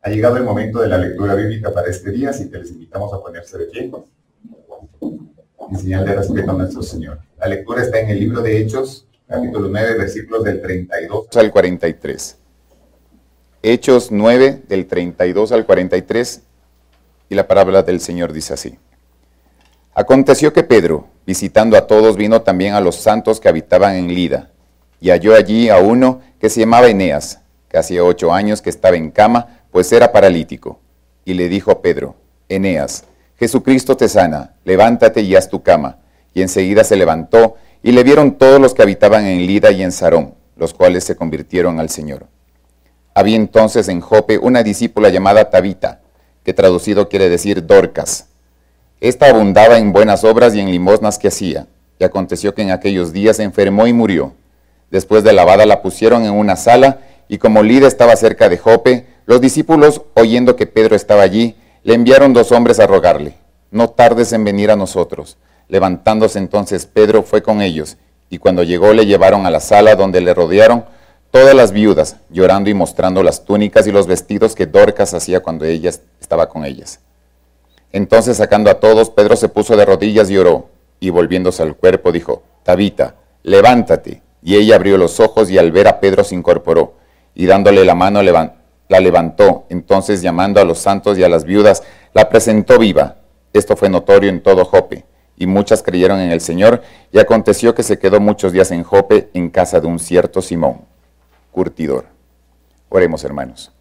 Ha llegado el momento de la lectura bíblica para este día, así que les invitamos a ponerse de pie en señal de respeto a nuestro Señor. La lectura está en el libro de Hechos, capítulo 9, versículos del 32 al 43. Hechos 9, del 32 al 43, y la palabra del Señor dice así. Aconteció que Pedro, visitando a todos, vino también a los santos que habitaban en Lida, y halló allí a uno que se llamaba Eneas, que hacía 8 años que estaba en cama, pues era paralítico. Y le dijo a Pedro, Eneas, Jesucristo te sana, levántate y haz tu cama. Y enseguida se levantó, y le vieron todos los que habitaban en Lida y en Sarón, los cuales se convirtieron al Señor. Había entonces en Jope una discípula llamada Tabita, que traducido quiere decir Dorcas. Esta abundaba en buenas obras y en limosnas que hacía, y aconteció que en aquellos días se enfermó y murió. Después de lavada la pusieron en una sala, y como Lida estaba cerca de Jope, los discípulos, oyendo que Pedro estaba allí, le enviaron 2 hombres a rogarle, no tardes en venir a nosotros. Levantándose entonces Pedro fue con ellos, y cuando llegó le llevaron a la sala donde le rodearon todas las viudas, llorando y mostrando las túnicas y los vestidos que Dorcas hacía cuando ella estaba con ellas. Entonces sacando a todos, Pedro se puso de rodillas y oró, y volviéndose al cuerpo dijo, Tabita, levántate. Y ella abrió los ojos y al ver a Pedro se incorporó, y dándole la mano la levantó. Entonces llamando a los santos y a las viudas, la presentó viva. Esto fue notorio en todo Jope, y muchas creyeron en el Señor, y aconteció que se quedó muchos días en Jope, en casa de un cierto Simón, curtidor. Oremos, hermanos.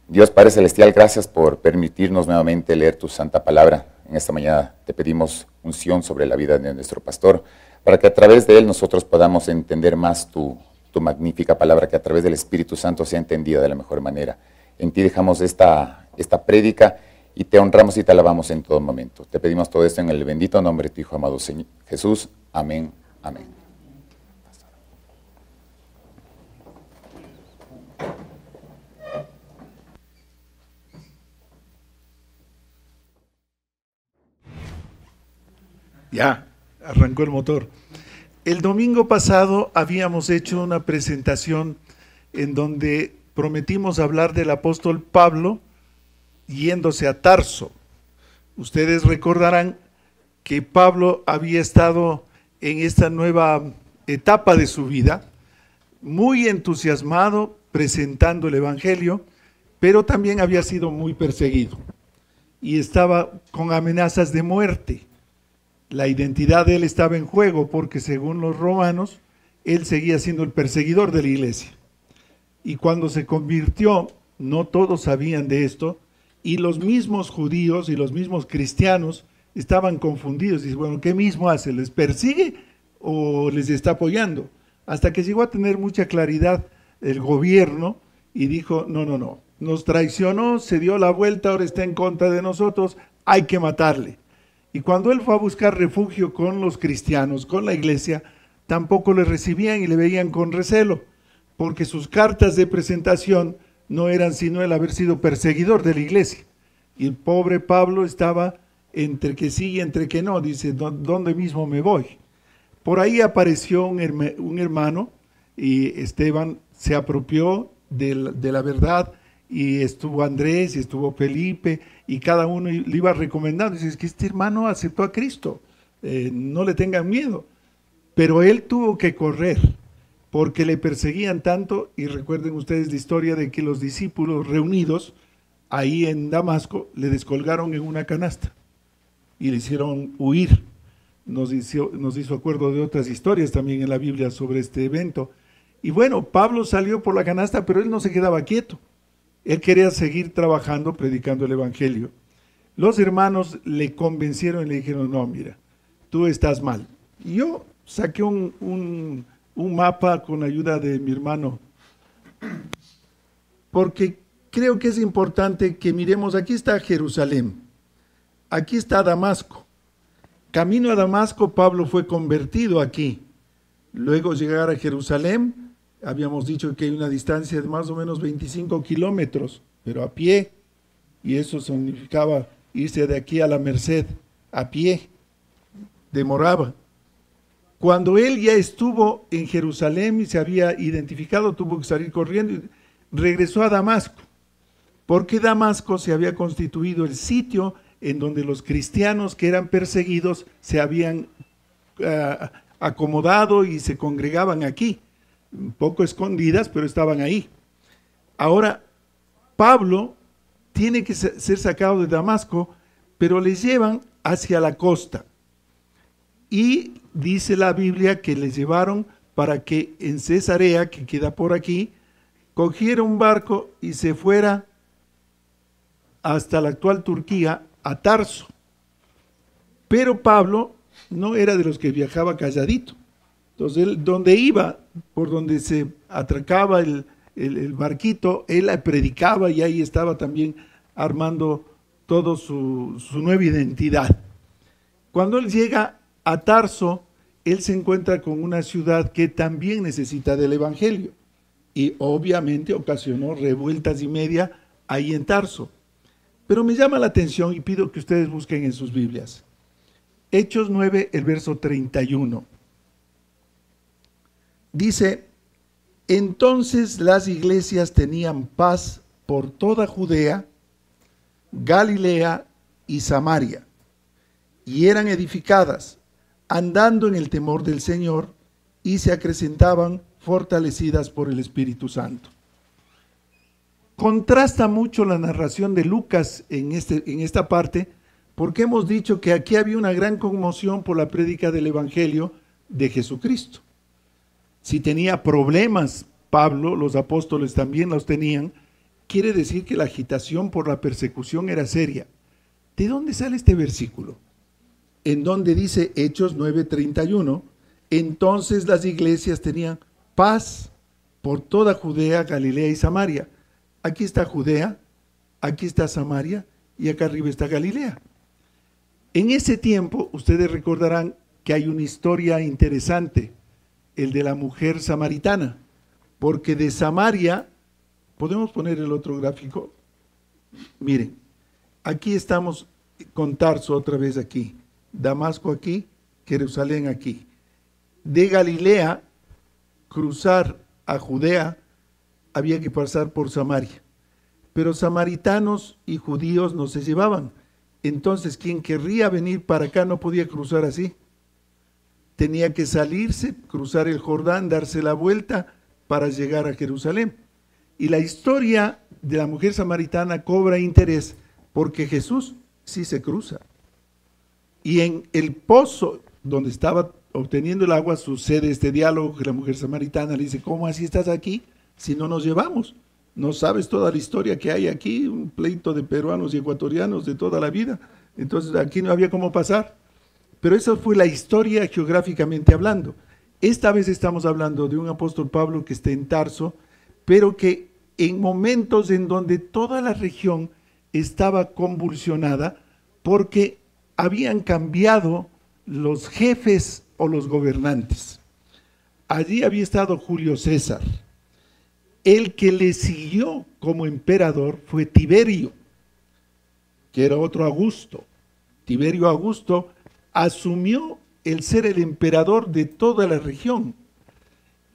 Dios Padre Celestial, gracias por permitirnos nuevamente leer tu santa palabra. En esta mañana te pedimos unción sobre la vida de nuestro pastor, para que a través de él nosotros podamos entender más tu magnífica palabra, que a través del Espíritu Santo sea entendida de la mejor manera. En ti dejamos esta prédica y te honramos y te alabamos en todo momento. Te pedimos todo esto en el bendito nombre de tu Hijo amado Señor Jesús. Amén. Amén. Ya, arrancó el motor. El domingo pasado habíamos hecho una presentación en donde prometimos hablar del apóstol Pablo yéndose a Tarso. Ustedes recordarán que Pablo había estado en esta nueva etapa de su vida, muy entusiasmado presentando el Evangelio, pero también había sido muy perseguido y estaba con amenazas de muerte. La identidad de él estaba en juego porque según los romanos, él seguía siendo el perseguidor de la iglesia. Y cuando se convirtió, no todos sabían de esto, y los mismos judíos y los mismos cristianos estaban confundidos. Dicen, bueno, ¿qué mismo hace? ¿Les persigue o les está apoyando? Hasta que llegó a tener mucha claridad el gobierno y dijo, no, no, no, nos traicionó, se dio la vuelta, ahora está en contra de nosotros, hay que matarle. Y cuando él fue a buscar refugio con los cristianos, con la iglesia, tampoco le recibían y le veían con recelo, porque sus cartas de presentación no eran sino el haber sido perseguidor de la iglesia. Y el pobre Pablo estaba entre que sí y entre que no, dice, ¿dónde mismo me voy? Por ahí apareció un hermano y Esteban se apropió de la verdad, y estuvo Andrés y estuvo Felipe, y cada uno le iba recomendando. Dice, es que este hermano aceptó a Cristo, no le tengan miedo. Pero él tuvo que correr porque le perseguían tanto, y recuerden ustedes la historia de que los discípulos reunidos ahí en Damasco le descolgaron en una canasta y le hicieron huir. Nos hizo acuerdo de otras historias también en la Biblia sobre este evento. Y bueno, Pablo salió por la canasta, pero él no se quedaba quieto. Él quería seguir trabajando, predicando el evangelio. Los hermanos le convencieron y le dijeron, no, mira, tú estás mal. Y yo saqué un mapa con ayuda de mi hermano, porque creo que es importante que miremos. Aquí está Jerusalén, aquí está Damasco. Camino a Damasco, Pablo fue convertido aquí. Luego llegar a Jerusalén, habíamos dicho que hay una distancia de más o menos 25 kilómetros, pero a pie, y eso significaba irse de aquí a la Merced, a pie, demoraba. Cuando él ya estuvo en Jerusalén y se había identificado, tuvo que salir corriendo y regresó a Damasco, porque Damasco se había constituido el sitio en donde los cristianos que eran perseguidos se habían acomodado y se congregaban aquí, un poco escondidas, pero estaban ahí. Ahora, Pablo tiene que ser sacado de Damasco, pero le llevan hacia la costa. Y dice la Biblia que le llevaron para que en Cesarea, que queda por aquí, cogiera un barco y se fuera hasta la actual Turquía, a Tarso. Pero Pablo no era de los que viajaba calladito. Entonces, él, donde iba, por donde se atracaba el barquito, él predicaba, y ahí estaba también armando todo su nueva identidad. Cuando él llega a Tarso, él se encuentra con una ciudad que también necesita del evangelio, y obviamente ocasionó revueltas y media ahí en Tarso. Pero me llama la atención y pido que ustedes busquen en sus Biblias. Hechos 9, el verso 31. Dice, entonces las iglesias tenían paz por toda Judea, Galilea y Samaria, y eran edificadas, andando en el temor del Señor, y se acrecentaban fortalecidas por el Espíritu Santo. Contrasta mucho la narración de Lucas en esta parte, porque hemos dicho que aquí había una gran conmoción por la prédica del Evangelio de Jesucristo. Si tenía problemas Pablo, los apóstoles también los tenían, quiere decir que la agitación por la persecución era seria. ¿De dónde sale este versículo? En donde dice Hechos 9:31, entonces las iglesias tenían paz por toda Judea, Galilea y Samaria. Aquí está Judea, aquí está Samaria y acá arriba está Galilea. En ese tiempo, ustedes recordarán que hay una historia interesante, el de la mujer samaritana, porque de Samaria, ¿podemos poner el otro gráfico? Miren, aquí estamos con Tarso otra vez aquí, Damasco aquí, Jerusalén aquí. De Galilea, cruzar a Judea, había que pasar por Samaria, pero samaritanos y judíos no se llevaban. Entonces, quien querría venir para acá no podía cruzar así. Tenía que salirse, cruzar el Jordán, darse la vuelta para llegar a Jerusalén. Y la historia de la mujer samaritana cobra interés porque Jesús sí se cruza. Y en el pozo donde estaba obteniendo el agua sucede este diálogo que la mujer samaritana le dice, ¿cómo así estás aquí? si no nos llevamos. No sabes toda la historia que hay aquí, un pleito de peruanos y ecuatorianos de toda la vida. Entonces aquí no había cómo pasar. Pero esa fue la historia geográficamente hablando. Esta vez estamos hablando de un apóstol Pablo que está en Tarso, pero que en momentos en donde toda la región estaba convulsionada porque habían cambiado los jefes o los gobernantes. Allí había estado Julio César. El que le siguió como emperador fue Tiberio, que era otro Augusto. Tiberio Augusto asumió el ser el emperador de toda la región.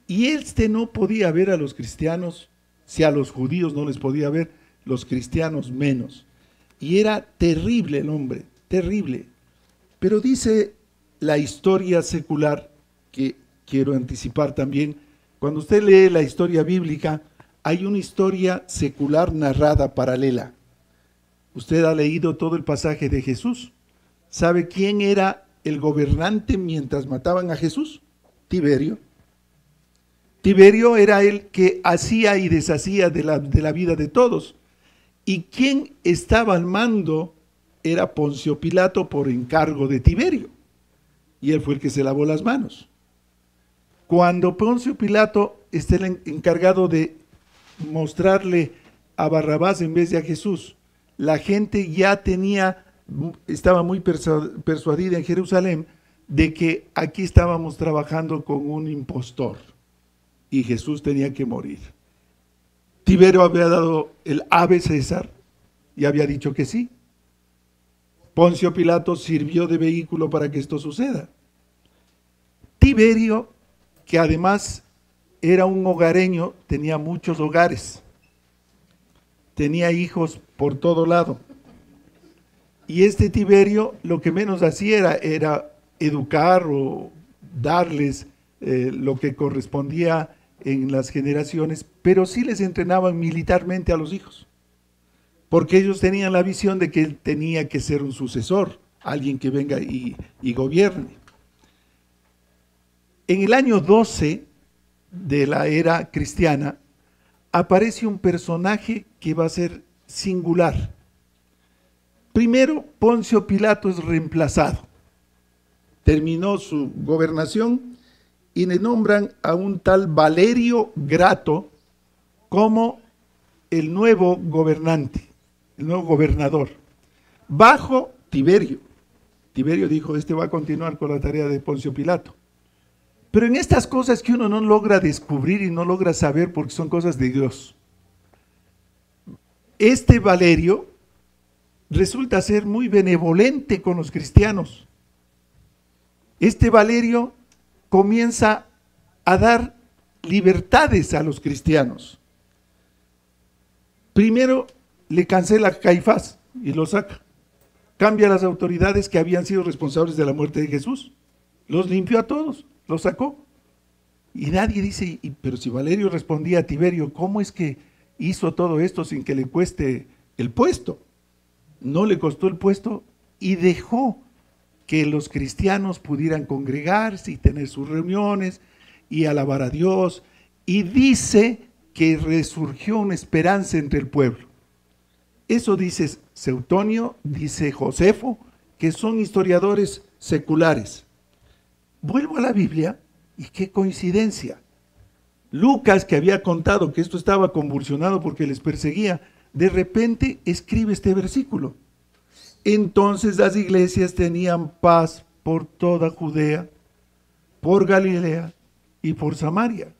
Y este no podía ver a los cristianos, si a los judíos no les podía ver, los cristianos menos. Y era terrible el hombre, terrible. Pero dice la historia secular, que quiero anticipar también, cuando usted lee la historia bíblica, hay una historia secular narrada paralela. Usted ha leído todo el pasaje de Jesús. ¿Sabe quién era el gobernante mientras mataban a Jesús? Tiberio. Tiberio era el que hacía y deshacía de la vida de todos. Y quien estaba al mando era Poncio Pilato por encargo de Tiberio. Y él fue el que se lavó las manos. Cuando Poncio Pilato está encargado de mostrarle a Barrabás en vez de a Jesús, la gente ya estaba muy persuadida en Jerusalén de que aquí estábamos trabajando con un impostor y Jesús tenía que morir. Tiberio había dado el ave César y había dicho que sí. Poncio Pilato sirvió de vehículo para que esto suceda. Tiberio, que además era un hogareño, tenía muchos hogares, tenía hijos por todo lado. Y este Tiberio lo que menos hacía era educar o darles lo que correspondía en las generaciones, pero sí les entrenaban militarmente a los hijos, porque ellos tenían la visión de que él tenía que ser un sucesor, alguien que venga y gobierne. En el año 12 de la era cristiana aparece un personaje que va a ser singular. Primero, Poncio Pilato es reemplazado. Terminó su gobernación y le nombran a un tal Valerio Grato como el nuevo gobernante, el nuevo gobernador, bajo Tiberio. Tiberio dijo, este va a continuar con la tarea de Poncio Pilato. Pero en estas cosas que uno no logra descubrir y no logra saber porque son cosas de Dios, este Valerio resulta ser muy benevolente con los cristianos. Este Valerio comienza a dar libertades a los cristianos. Primero le cancela a Caifás y lo saca. Cambia a las autoridades que habían sido responsables de la muerte de Jesús. Los limpió a todos, los sacó. Y nadie dice, pero si Valerio respondía a Tiberio, ¿cómo es que hizo todo esto sin que le cueste el puesto? No le costó el puesto y dejó que los cristianos pudieran congregarse y tener sus reuniones y alabar a Dios. Y dice que resurgió una esperanza entre el pueblo. Eso dice Seutonio, dice Josefo, que son historiadores seculares. Vuelvo a la Biblia y qué coincidencia. Lucas, que había contado que esto estaba convulsionado porque les perseguía, de repente escribe este versículo. Entonces las iglesias tenían paz por toda Judea, por Galilea y por Samaria.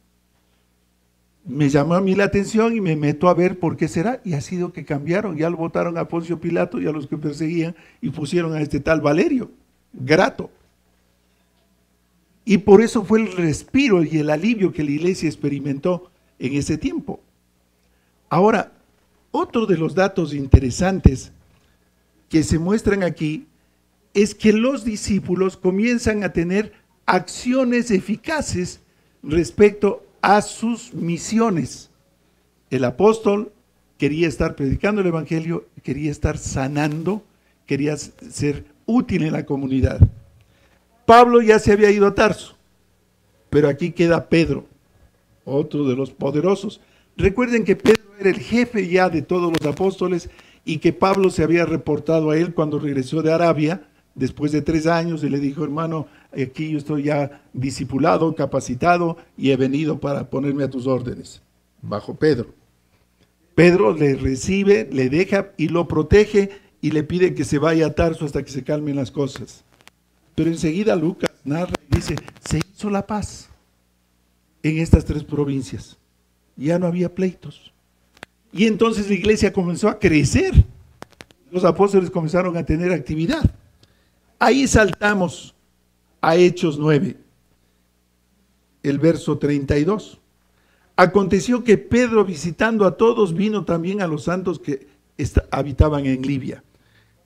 Me llamó a mí la atención y me meto a ver por qué será, y ha sido que cambiaron, ya lo votaron a Poncio Pilato y a los que perseguían y pusieron a este tal Valerio Grato. Y por eso fue el respiro y el alivio que la iglesia experimentó en ese tiempo. Ahora, otro de los datos interesantes que se muestran aquí es que los discípulos comienzan a tener acciones eficaces respecto a sus misiones. El apóstol quería estar predicando el evangelio, quería estar sanando, quería ser útil en la comunidad. Pablo ya se había ido a Tarso, pero aquí queda Pedro, otro de los poderosos. Recuerden que Pedro era el jefe ya de todos los apóstoles y que Pablo se había reportado a él cuando regresó de Arabia, después de 3 años, y le dijo, hermano, aquí yo estoy ya discipulado, capacitado, y he venido para ponerme a tus órdenes, bajo Pedro. Pedro le recibe, le deja y lo protege y le pide que se vaya a Tarso hasta que se calmen las cosas. Pero enseguida Lucas narra y dice, se hizo la paz en estas 3 provincias. Ya no había pleitos. Y entonces la iglesia comenzó a crecer. Los apóstoles comenzaron a tener actividad. Ahí saltamos a Hechos 9, el verso 32. Aconteció que Pedro, visitando a todos, vino también a los santos que habitaban en Libia.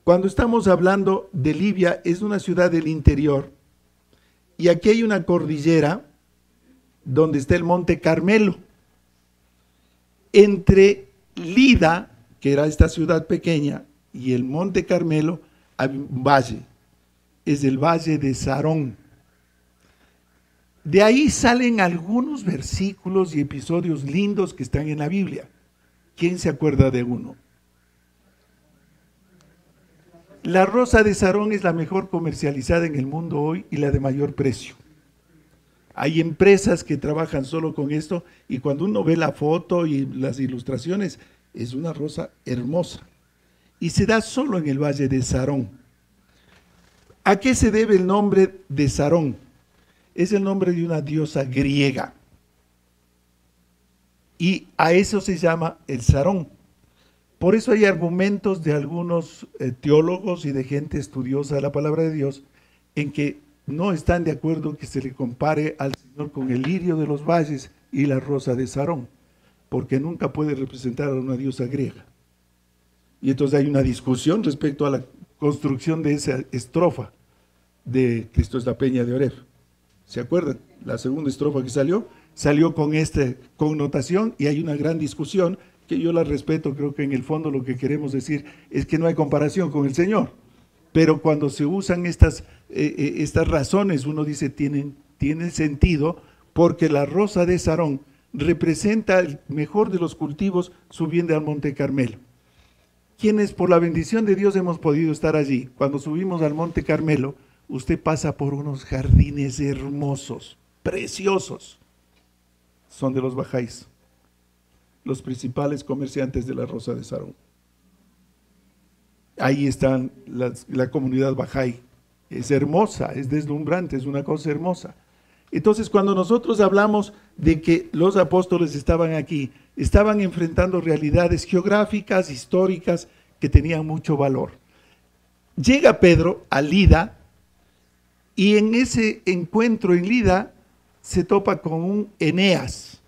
Cuando estamos hablando de Libia, es una ciudad del interior. Y aquí hay una cordillera donde está el Monte Carmelo. Entre Lida, que era esta ciudad pequeña, y el Monte Carmelo, hay un valle. Es el valle de Sarón. De ahí salen algunos versículos y episodios lindos que están en la Biblia. ¿Quién se acuerda de uno? La rosa de Sarón es la mejor comercializada en el mundo hoy y la de mayor precio. Hay empresas que trabajan solo con esto y cuando uno ve la foto y las ilustraciones, es una rosa hermosa. Y se da solo en el valle de Sarón. ¿A qué se debe el nombre de Sarón? Es el nombre de una diosa griega. Y a eso se llama el Sarón. Por eso hay argumentos de algunos teólogos y de gente estudiosa de la palabra de Dios en que no están de acuerdo que se le compare al Señor con el lirio de los valles y la rosa de Sarón, porque nunca puede representar a una diosa griega. Y entonces hay una discusión respecto a la construcción de esa estrofa de Cristo es la peña de Oreb. ¿Se acuerdan? La segunda estrofa que salió con esta connotación y hay una gran discusión que yo la respeto. Creo que en el fondo lo que queremos decir es que no hay comparación con el Señor. Pero cuando se usan estas razones, uno dice, tienen sentido, porque la rosa de Sarón representa el mejor de los cultivos subiendo al Monte Carmelo. Quienes por la bendición de Dios hemos podido estar allí, cuando subimos al Monte Carmelo, usted pasa por unos jardines hermosos, preciosos. Son de los bajáis, los principales comerciantes de la rosa de Sarón. Ahí están la comunidad Bahá'í. Es hermosa, es deslumbrante, es una cosa hermosa. Entonces, cuando nosotros hablamos de que los apóstoles estaban aquí, estaban enfrentando realidades geográficas, históricas, que tenían mucho valor. Llega Pedro a Lida, y en ese encuentro en Lida se topa con un Eneas.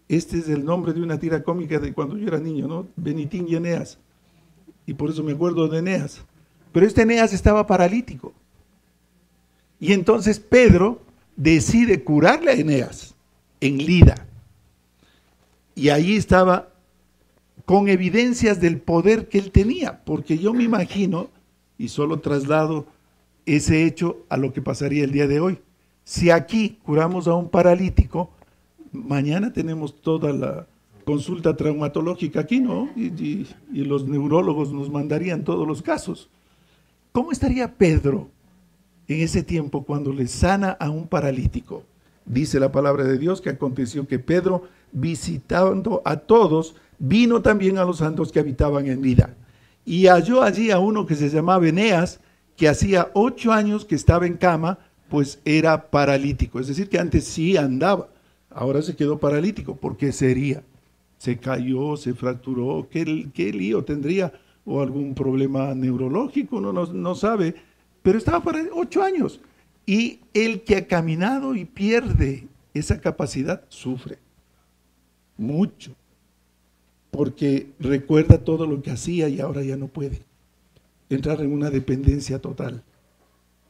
Este es el nombre de una tira cómica de cuando yo era niño, ¿no? Benitín y Eneas. Y por eso me acuerdo de Eneas. Pero este Eneas estaba paralítico. Y entonces Pedro decide curarle a Eneas en Lida. Y ahí estaba con evidencias del poder que él tenía. Porque yo me imagino, y solo traslado ese hecho a lo que pasaría el día de hoy. Si aquí curamos a un paralítico, mañana tenemos toda la consulta traumatológica aquí, ¿no? Y los neurólogos nos mandarían todos los casos. ¿Cómo estaría Pedro en ese tiempo cuando le sana a un paralítico? Dice la palabra de Dios que aconteció que Pedro, visitando a todos, vino también a los santos que habitaban en Lida. Y halló allí a uno que se llamaba Eneas, que hacía 8 años que estaba en cama, pues era paralítico. Es decir, que antes sí andaba, ahora se quedó paralítico. ¿Por qué sería? Se cayó, se fracturó, ¿qué lío tendría? O algún problema neurológico, uno no sabe, pero estaba para 8 años. Y el que ha caminado y pierde esa capacidad, sufre mucho, porque recuerda todo lo que hacía y ahora ya no puede entrar en una dependencia total.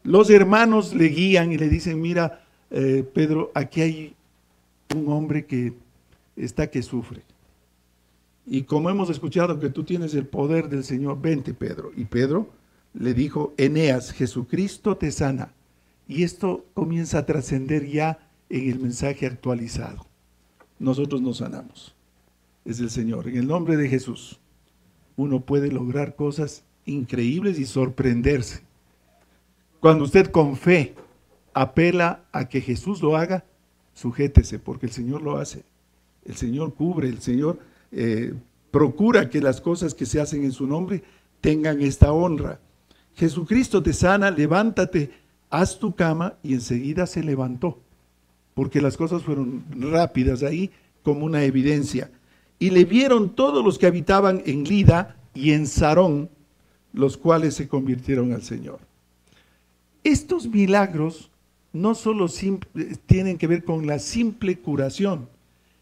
Los hermanos le guían y le dicen, mira, Pedro, aquí hay un hombre que sufre. Y como hemos escuchado que tú tienes el poder del Señor, vente, Pedro. Y Pedro le dijo, Eneas, Jesucristo te sana. Y esto comienza a trascender ya en el mensaje actualizado. nosotros nos sanamos. Es el Señor. En el nombre de Jesús, uno puede lograr cosas increíbles y sorprenderse. Cuando usted con fe apela a que Jesús lo haga, sujétese, porque el Señor lo hace. El Señor cubre, el Señor procura que las cosas que se hacen en su nombre tengan esta honra. Jesucristo te sana, levántate, haz tu cama, y enseguida se levantó, porque las cosas fueron rápidas ahí, como una evidencia. Y le vieron todos los que habitaban en Lida y en Sarón, los cuales se convirtieron al Señor. Estos milagros no solo tienen que ver con la simple curación,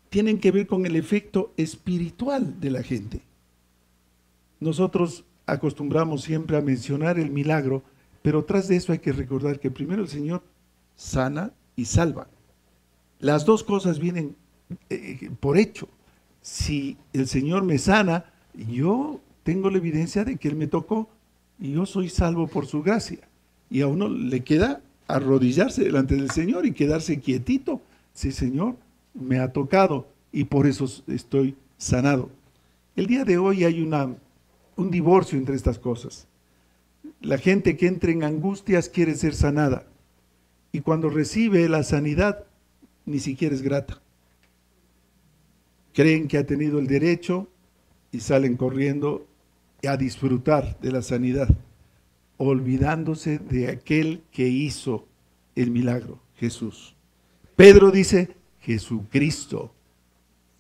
tienen que ver con el efecto espiritual de la gente. Nosotros acostumbramos siempre a mencionar el milagro, pero tras de eso hay que recordar que primero el Señor sana y salva. Las dos cosas vienen por hecho. Si el Señor me sana, yo tengo la evidencia de que Él me tocó y yo soy salvo por su gracia. Y a uno le queda arrodillarse delante del Señor y quedarse quietito. Sí, Señor, me ha tocado y por eso estoy sanado. El día de hoy hay un divorcio entre estas cosas. La gente que entra en angustias quiere ser sanada y cuando recibe la sanidad ni siquiera es grata. Creen que ha tenido el derecho y salen corriendo a disfrutar de la sanidad, olvidándose de aquel que hizo el milagro, Jesús. Pedro dice, Jesucristo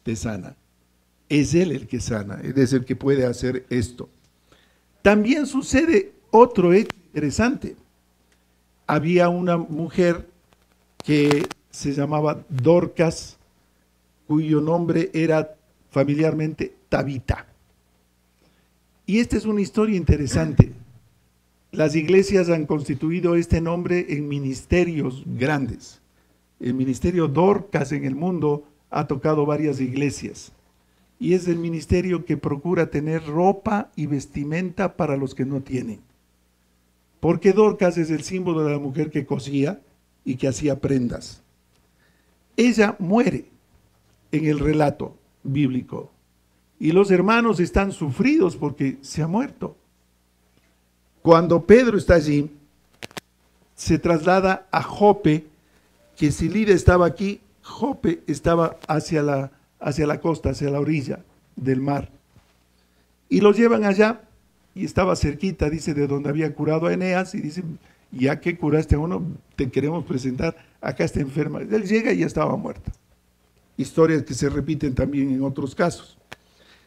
te sana. Es Él el que sana, es el que puede hacer esto. También sucede otro hecho interesante. Había una mujer que se llamaba Dorcas, cuyo nombre era familiarmente Tabita. Y esta es una historia interesante. Las iglesias han constituido este nombre en ministerios grandes. El ministerio Dorcas en el mundo ha tocado varias iglesias. Y es el ministerio que procura tener ropa y vestimenta para los que no tienen. Porque Dorcas es el símbolo de la mujer que cosía y que hacía prendas. Ella muere en el relato bíblico y los hermanos están sufridos porque se ha muerto. Cuando Pedro está allí, se traslada a Jope, que si Lida estaba aquí, Jope estaba hacia la costa, hacia la orilla del mar. Y los llevan allá, y estaba cerquita, dice, de donde había curado a Eneas, y dice, ya que curaste a uno, te queremos presentar, acá está enferma. Él llega y ya estaba muerta. Historias que se repiten también en otros casos.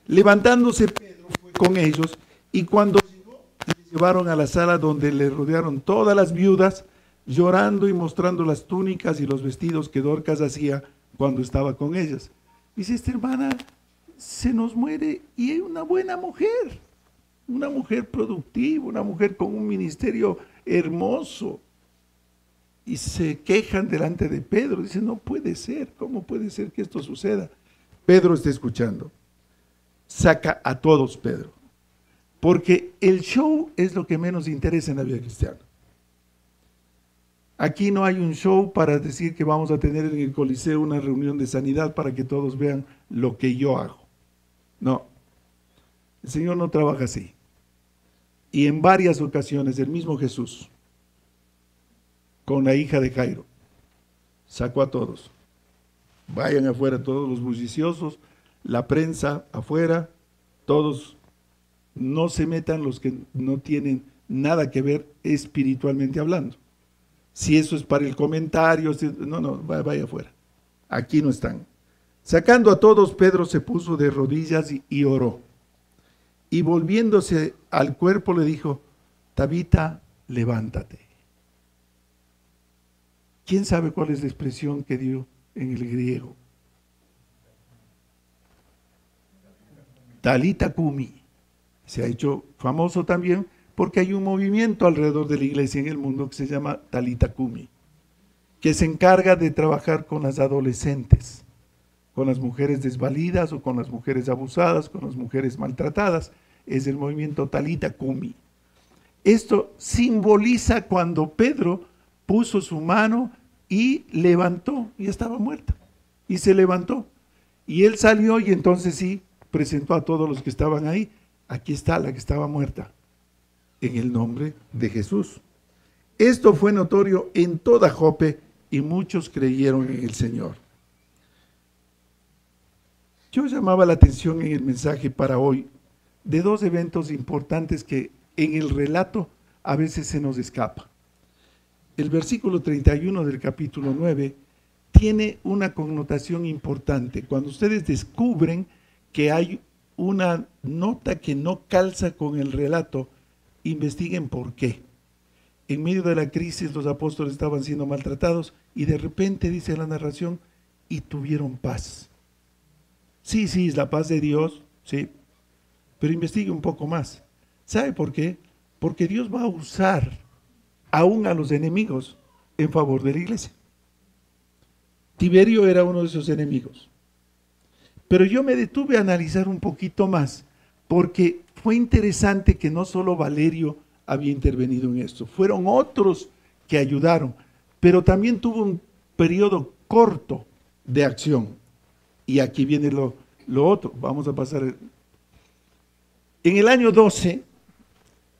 Levantándose Pedro fue con ellos, y cuando llegó, le llevaron a la sala donde le rodearon todas las viudas, llorando y mostrando las túnicas y los vestidos que Dorcas hacía cuando estaba con ellas. Dice, esta hermana se nos muere y es una buena mujer, una mujer productiva, una mujer con un ministerio hermoso. Y se quejan delante de Pedro, dicen, no puede ser, ¿cómo puede ser que esto suceda? Pedro está escuchando. Saca a todos Pedro, porque el show es lo que menos interesa en la vida cristiana. Aquí no hay un show para decir que vamos a tener en el Coliseo una reunión de sanidad para que todos vean lo que yo hago. No, el Señor no trabaja así. Y en varias ocasiones el mismo Jesús, con la hija de Jairo, sacó a todos. Vayan afuera todos los bulliciosos, la prensa afuera, todos, no se metan los que no tienen nada que ver espiritualmente hablando. Si eso es para el comentario, no, vaya afuera. Aquí no están. Sacando a todos, Pedro se puso de rodillas y oró. Y volviéndose al cuerpo le dijo, Tabita, levántate. ¿Quién sabe cuál es la expresión que dio en el griego? Talita Kumi. Se ha hecho famoso también porque hay un movimiento alrededor de la iglesia en el mundo que se llama Talita Kumi, que se encarga de trabajar con las adolescentes, con las mujeres desvalidas o con las mujeres abusadas, con las mujeres maltratadas. Es el movimiento Talita Kumi. Esto simboliza cuando Pedro puso su mano y levantó, y estaba muerta, y se levantó. Y él salió y entonces sí, presentó a todos los que estaban ahí. Aquí está la que estaba muerta, en el nombre de Jesús. Esto fue notorio en toda Jope y muchos creyeron en el Señor. Yo llamaba la atención en el mensaje para hoy de dos eventos importantes que en el relato a veces se nos escapa. El versículo 31 del capítulo 9 tiene una connotación importante. Cuando ustedes descubren que hay una nota que no calza con el relato, investiguen por qué. En medio de la crisis los apóstoles estaban siendo maltratados y de repente dice la narración, y tuvieron paz. Sí, es la paz de Dios, sí, pero investigue un poco más. ¿Sabe por qué? Porque Dios va a usar aún a los enemigos en favor de la iglesia. Tiberio era uno de esos enemigos. Pero yo me detuve a analizar un poquito más, porque fue interesante que no solo Valerio había intervenido en esto, fueron otros que ayudaron, pero también tuvo un periodo corto de acción. Y aquí viene lo otro, vamos a pasar. En el año 12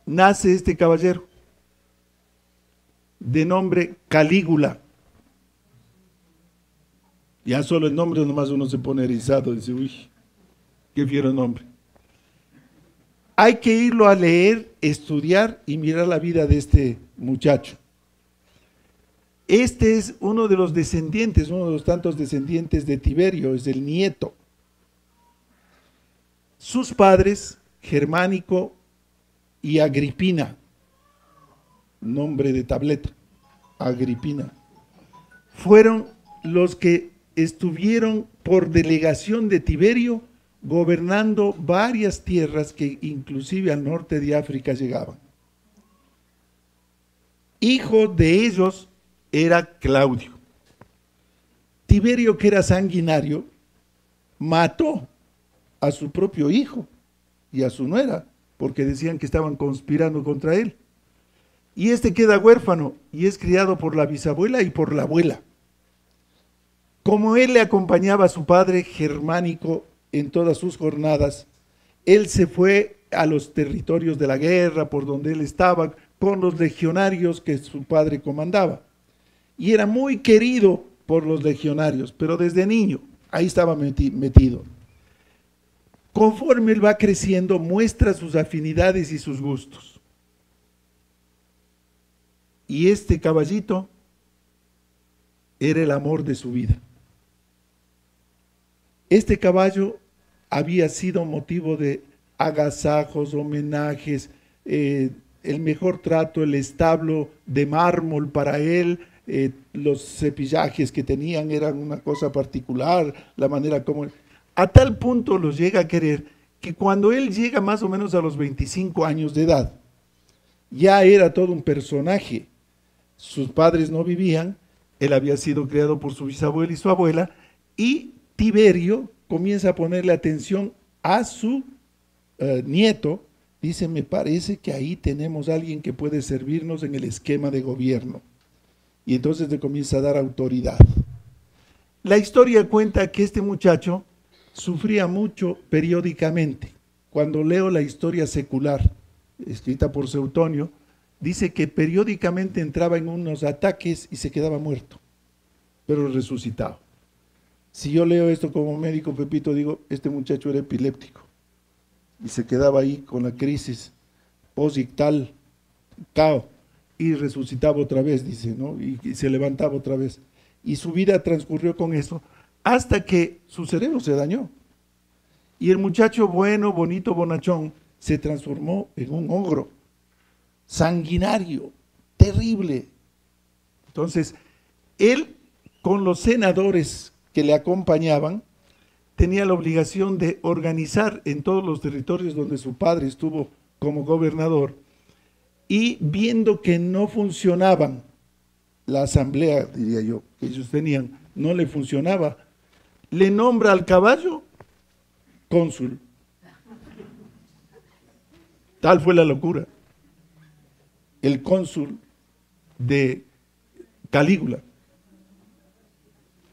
nace este caballero, de nombre Calígula. Ya solo el nombre nomás uno se pone erizado, dice, uy, qué fiero nombre. Hay que irlo a leer, estudiar y mirar la vida de este muchacho. Este es uno de los descendientes, uno de los tantos descendientes de Tiberio, es el nieto. Sus padres, Germánico y Agripina, nombre de tableta, Agripina, fueron los que estuvieron por delegación de Tiberio gobernando varias tierras que inclusive al norte de África llegaban. Hijo de ellos era Claudio. Tiberio, que era sanguinario, mató a su propio hijo y a su nuera, porque decían que estaban conspirando contra él. Y este queda huérfano y es criado por la bisabuela y por la abuela. Como él le acompañaba a su padre Germánico en todas sus jornadas, él se fue a los territorios de la guerra por donde él estaba con los legionarios que su padre comandaba. Y era muy querido por los legionarios, pero desde niño ahí estaba metido. Conforme él va creciendo, muestra sus afinidades y sus gustos. Y este caballito era el amor de su vida. Este caballo había sido motivo de agasajos, homenajes, el mejor trato, el establo de mármol para él, los cepillajes que tenían eran una cosa particular, la manera como... A tal punto los llega a querer que cuando él llega más o menos a los 25 años de edad, ya era todo un personaje. Sus padres no vivían, él había sido criado por su bisabuela y su abuela, y Tiberio comienza a ponerle atención a su nieto. Dice, me parece que ahí tenemos a alguien que puede servirnos en el esquema de gobierno. Y entonces le comienza a dar autoridad. La historia cuenta que este muchacho sufría mucho periódicamente. Cuando leo la historia secular, escrita por Suetonio, dice que periódicamente entraba en unos ataques y se quedaba muerto, pero resucitado. Si yo leo esto como médico, Pepito, digo, este muchacho era epiléptico y se quedaba ahí con la crisis posictal, cao, y resucitaba otra vez, dice, ¿no? Y se levantaba otra vez. Y su vida transcurrió con eso hasta que su cerebro se dañó. Y el muchacho bueno, bonito, bonachón, se transformó en un ogro, sanguinario, terrible. Entonces, él con los senadores que le acompañaban, tenía la obligación de organizar en todos los territorios donde su padre estuvo como gobernador, y viendo que no funcionaban, la asamblea, diría yo, que ellos tenían, no le funcionaba, le nombra al caballo cónsul. Tal fue la locura. El cónsul de Calígula.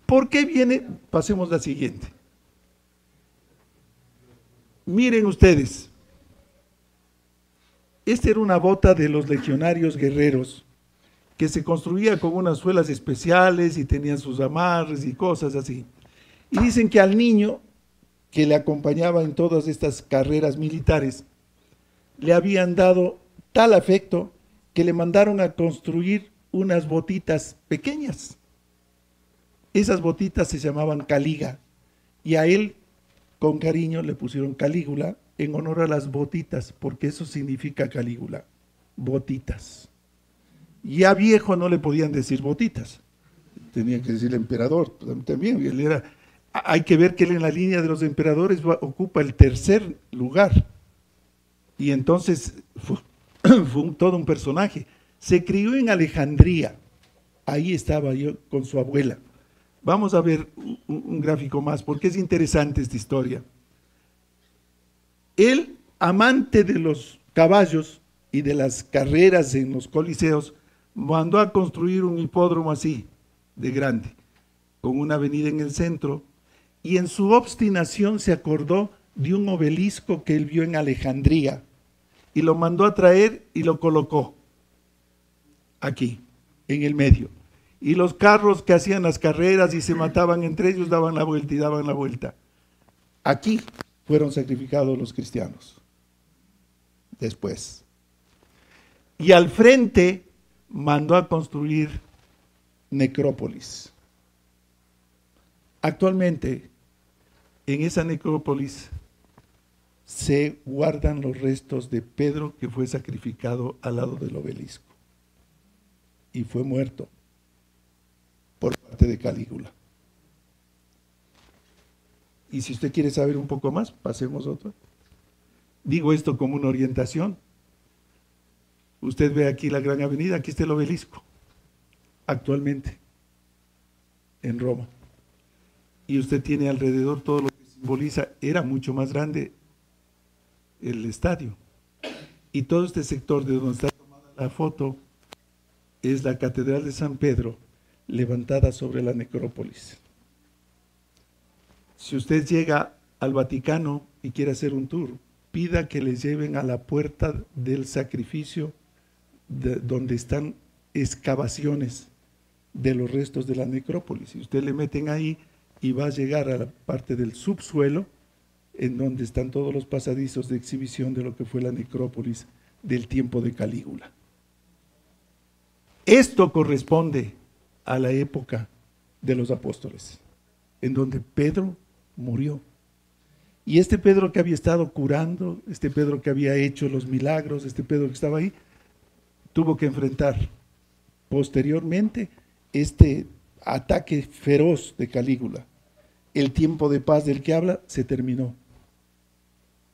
¿Por qué viene? Pasemos a la siguiente. Miren ustedes, esta era una bota de los legionarios guerreros que se construía con unas suelas especiales y tenían sus amarres y cosas así. Y dicen que al niño que le acompañaba en todas estas carreras militares, le habían dado tal afecto que le mandaron a construir unas botitas pequeñas. Esas botitas se llamaban Caliga, y a él, con cariño, le pusieron Calígula en honor a las botitas, porque eso significa Calígula, botitas. Ya viejo no le podían decir botitas, tenía que decir el emperador también. Él era, hay que ver que él en la línea de los emperadores ocupa el tercer lugar, y entonces fue todo un personaje. Se crió en Alejandría, ahí estaba yo con su abuela. Vamos a ver un gráfico más, porque es interesante esta historia. Él, amante de los caballos y de las carreras en los coliseos, mandó a construir un hipódromo así, de grande, con una avenida en el centro, y en su obstinación se acordó de un obelisco que él vio en Alejandría, y lo mandó a traer y lo colocó aquí, en el medio. Y los carros que hacían las carreras y se mataban entre ellos daban la vuelta y daban la vuelta. Aquí fueron sacrificados los cristianos. Después. Y al frente mandó a construir necrópolis. Actualmente, en esa necrópolis se guardan los restos de Pedro, que fue sacrificado al lado del obelisco y fue muerto por parte de Calígula. Y si usted quiere saber un poco más, pasemos otro. Digo esto como una orientación. Usted ve aquí la gran avenida, aquí está el obelisco, actualmente, en Roma. Y usted tiene alrededor todo lo que simboliza, era mucho más grande el estadio. Y todo este sector de donde está tomada la foto es la Catedral de San Pedro, levantada sobre la necrópolis. Si usted llega al Vaticano y quiere hacer un tour, pida que le lleven a la puerta del sacrificio, donde están excavaciones de los restos de la necrópolis. Y usted le meten ahí y va a llegar a la parte del subsuelo, en donde están todos los pasadizos de exhibición de lo que fue la necrópolis del tiempo de Calígula. Esto corresponde a la época de los apóstoles, en donde Pedro murió. Y este Pedro que había estado curando, este Pedro que había hecho los milagros, este Pedro que estaba ahí, tuvo que enfrentar posteriormente este ataque feroz de Calígula. El tiempo de paz del que habla se terminó.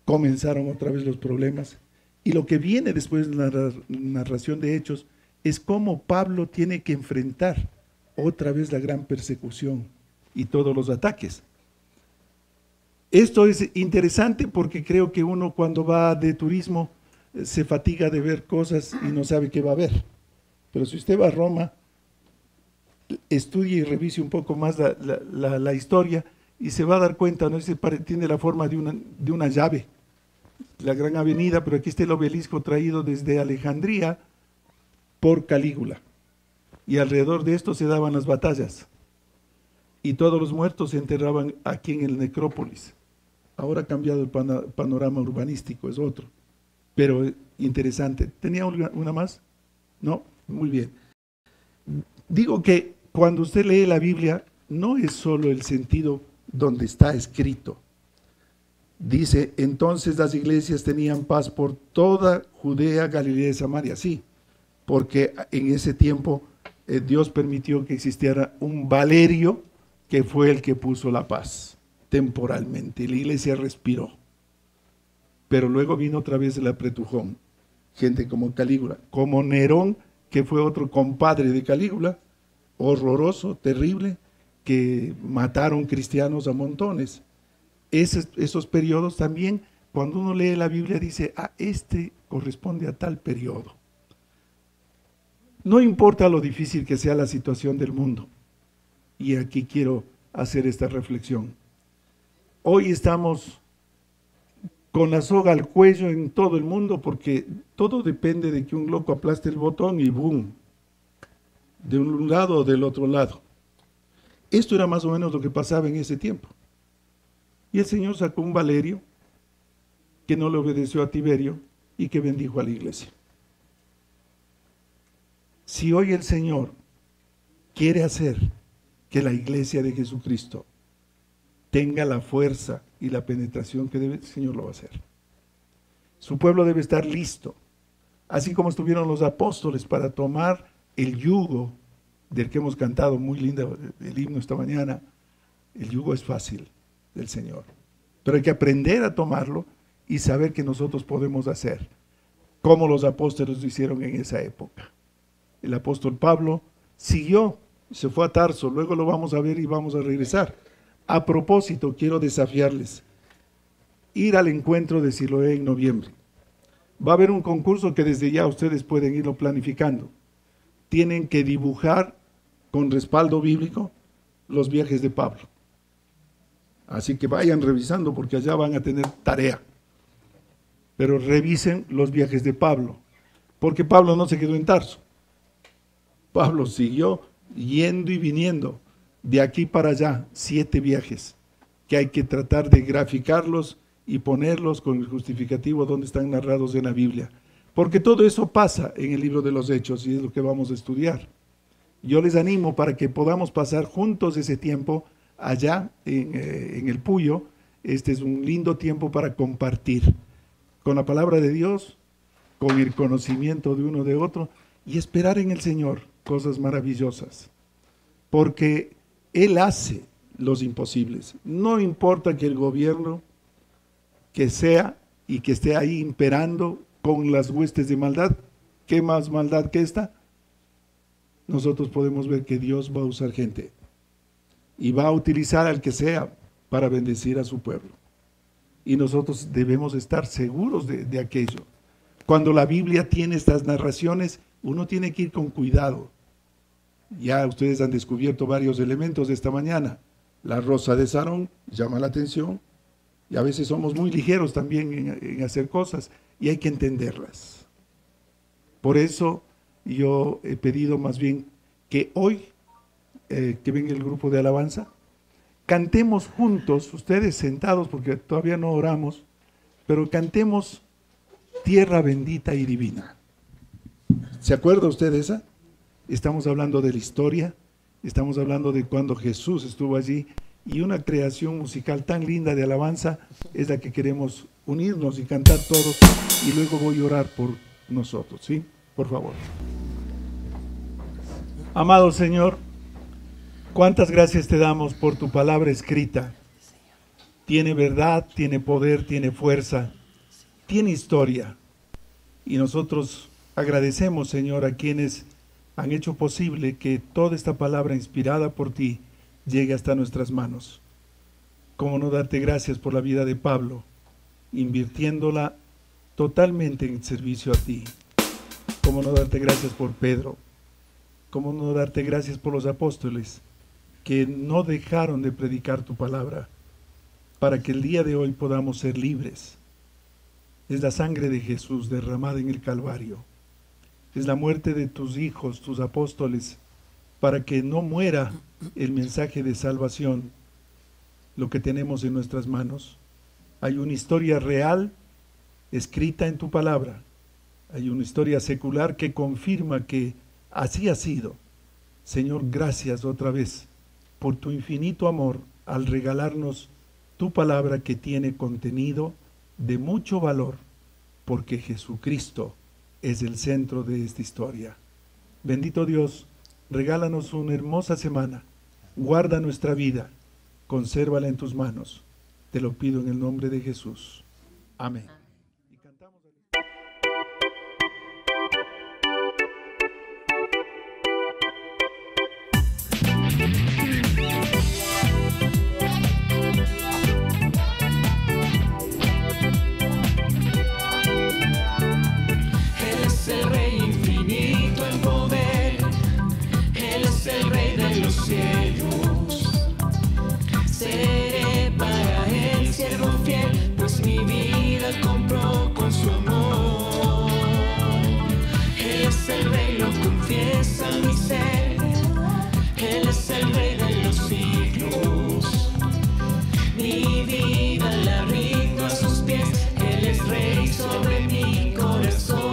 Comenzaron otra vez los problemas. Y lo que viene después de la narración de Hechos es cómo Pablo tiene que enfrentar otra vez la gran persecución y todos los ataques. Esto es interesante porque creo que uno cuando va de turismo se fatiga de ver cosas y no sabe qué va a ver. Pero si usted va a Roma, estudie y revise un poco más la historia y se va a dar cuenta, ¿no? Tiene la forma de una llave, la gran avenida, pero aquí está el obelisco traído desde Alejandría por Calígula. Y alrededor de esto se daban las batallas. Y todos los muertos se enterraban aquí en el necrópolis. Ahora ha cambiado el panorama urbanístico, es otro. Pero interesante. ¿Tenía una más? No, muy bien. Digo que cuando usted lee la Biblia, no es solo el sentido donde está escrito. Dice, entonces las iglesias tenían paz por toda Judea, Galilea y Samaria. Sí, porque en ese tiempo Dios permitió que existiera un Valerio, que fue el que puso la paz temporalmente, y la iglesia respiró. Pero luego vino otra vez el apretujón, gente como Calígula, como Nerón, que fue otro compadre de Calígula, horroroso, terrible, que mataron cristianos a montones. Esos periodos también, cuando uno lee la Biblia, dice, este corresponde a tal periodo. No importa lo difícil que sea la situación del mundo, y aquí quiero hacer esta reflexión. Hoy estamos con la soga al cuello en todo el mundo, porque todo depende de que un loco aplaste el botón y ¡boom! De un lado o del otro lado. Esto era más o menos lo que pasaba en ese tiempo. Y el Señor sacó un Valerio que no le obedeció a Tiberio y que bendijo a la iglesia. Si hoy el Señor quiere hacer que la iglesia de Jesucristo tenga la fuerza y la penetración que debe, el Señor lo va a hacer. Su pueblo debe estar listo, así como estuvieron los apóstoles para tomar el yugo del que hemos cantado muy lindo el himno esta mañana. El yugo es fácil del Señor, pero hay que aprender a tomarlo y saber que nosotros podemos hacer como los apóstoles lo hicieron en esa época. El apóstol Pablo siguió, se fue a Tarso, luego lo vamos a ver y vamos a regresar. A propósito, quiero desafiarles, ir al encuentro de Siloé en noviembre. Va a haber un concurso que desde ya ustedes pueden irlo planificando. Tienen que dibujar con respaldo bíblico los viajes de Pablo. Así que vayan revisando porque allá van a tener tarea. Pero revisen los viajes de Pablo, porque Pablo no se quedó en Tarso. Pablo siguió yendo y viniendo de aquí para allá, 7 viajes, que hay que tratar de graficarlos y ponerlos con el justificativo donde están narrados en la Biblia. Porque todo eso pasa en el libro de los Hechos y es lo que vamos a estudiar. Yo les animo para que podamos pasar juntos ese tiempo allá en el Puyo. Este es un lindo tiempo para compartir con la palabra de Dios, con el conocimiento de uno de otro y esperar en el Señor cosas maravillosas. Porque Él hace los imposibles. No importa que el gobierno que sea y que esté ahí imperando con las huestes de maldad, ¿qué más maldad que esta? Nosotros podemos ver que Dios va a usar gente y va a utilizar al que sea para bendecir a su pueblo. Y nosotros debemos estar seguros de aquello. Cuando la Biblia tiene estas narraciones, uno tiene que ir con cuidado. Ya ustedes han descubierto varios elementos de esta mañana. La rosa de Sarón llama la atención y a veces somos muy ligeros también en hacer cosas y hay que entenderlas. Por eso yo he pedido más bien que hoy, que venga el grupo de alabanza, cantemos juntos, ustedes sentados porque todavía no oramos, pero cantemos Tierra Bendita y Divina. ¿Se acuerda usted de esa? Estamos hablando de la historia, estamos hablando de cuando Jesús estuvo allí y una creación musical tan linda de alabanza es la que queremos unirnos y cantar todos y luego voy a orar por nosotros, ¿sí? Por favor. Amado Señor, cuántas gracias te damos por tu palabra escrita. Tiene verdad, tiene poder, tiene fuerza, tiene historia. Y nosotros agradecemos, Señor, a quienes han hecho posible que toda esta palabra inspirada por ti llegue hasta nuestras manos. ¿Cómo no darte gracias por la vida de Pablo, invirtiéndola totalmente en servicio a ti? ¿Cómo no darte gracias por Pedro? ¿Cómo no darte gracias por los apóstoles que no dejaron de predicar tu palabra para que el día de hoy podamos ser libres? Es la sangre de Jesús derramada en el Calvario. Es la muerte de tus hijos, tus apóstoles, para que no muera el mensaje de salvación, lo que tenemos en nuestras manos. Hay una historia real escrita en tu palabra. Hay una historia secular que confirma que así ha sido. Señor, gracias otra vez por tu infinito amor al regalarnos tu palabra que tiene contenido de mucho valor, porque Jesucristo es el centro de esta historia. Bendito Dios, regálanos una hermosa semana, guarda nuestra vida, consérvala en tus manos. Te lo pido en el nombre de Jesús. Amén. Y cantamos cielos, seré para él siervo fiel, pues mi vida confiesa mi ser. Él es el Rey de los siglos. Mi vida la rindo a sus pies. Él es Rey sobre mi corazón.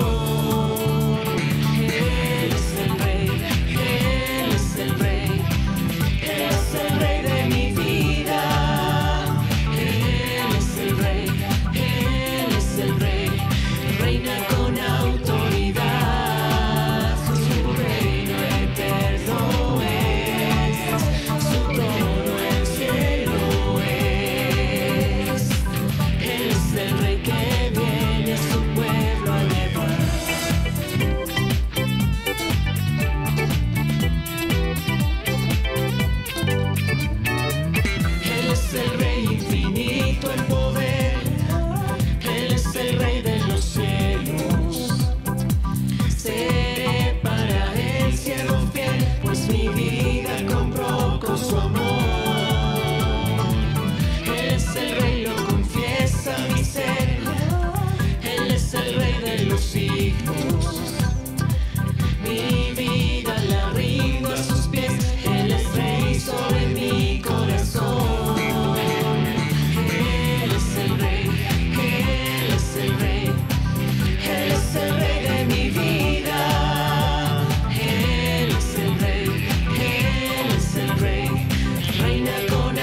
Él es el Rey, Él es el Rey. Él es el Rey de mi vida. Él es el Rey, Él es el Rey. Reina con autoridad. Su reino eterno es. Su trono el cielo es. Él es el Rey que viene a su pueblo a elevar. Él es el Rey infinito en poder. Él es el Rey de los cielos. Seré para él siervo fiel, pues mi vida compró con su amor. Él es el Rey, lo confiesa mi ser. Él es el Rey de los siglos. Mi vida la rindo a sus pies. Él es Rey sobre mi corazón. Él es el Rey, Él es el Rey. Él es el Rey de mi vida. Él es el Rey, Él es el Rey. Reina con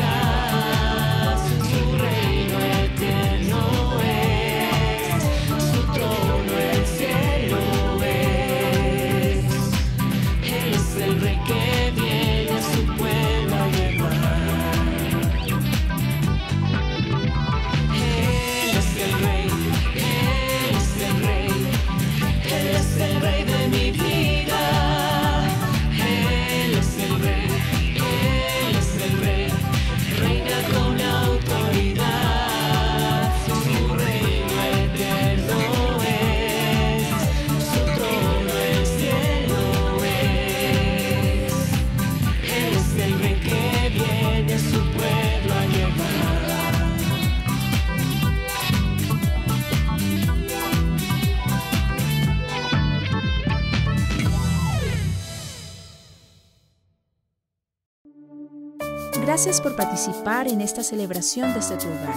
autoridad. Su reino eterno es. Su trono el cielo es. Él es el Rey que viene a su pueblo a llevar. Él es el Rey, Él es el Rey. Él es el Rey de mi vida. Él es el Rey, Él es el Rey. Reina con autoridad. Su reino eterno es. Su trono el cielo es. Él es el Rey que viene a su pueblo a llevar. Gracias por participar en esta celebración desde tu hogar.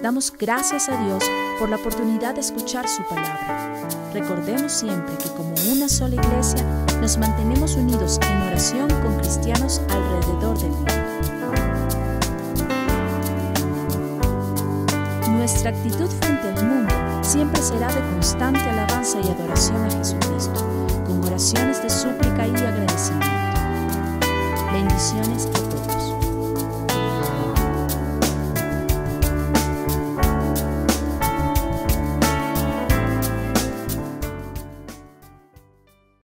Damos gracias a Dios por la oportunidad de escuchar su palabra. Recordemos siempre que como una sola iglesia nos mantenemos unidos en oración con cristianos alrededor del mundo. Nuestra actitud frente al mundo siempre será de constante alabanza y adoración a Jesucristo, con oraciones de súplica y agradecimiento. Bendiciones.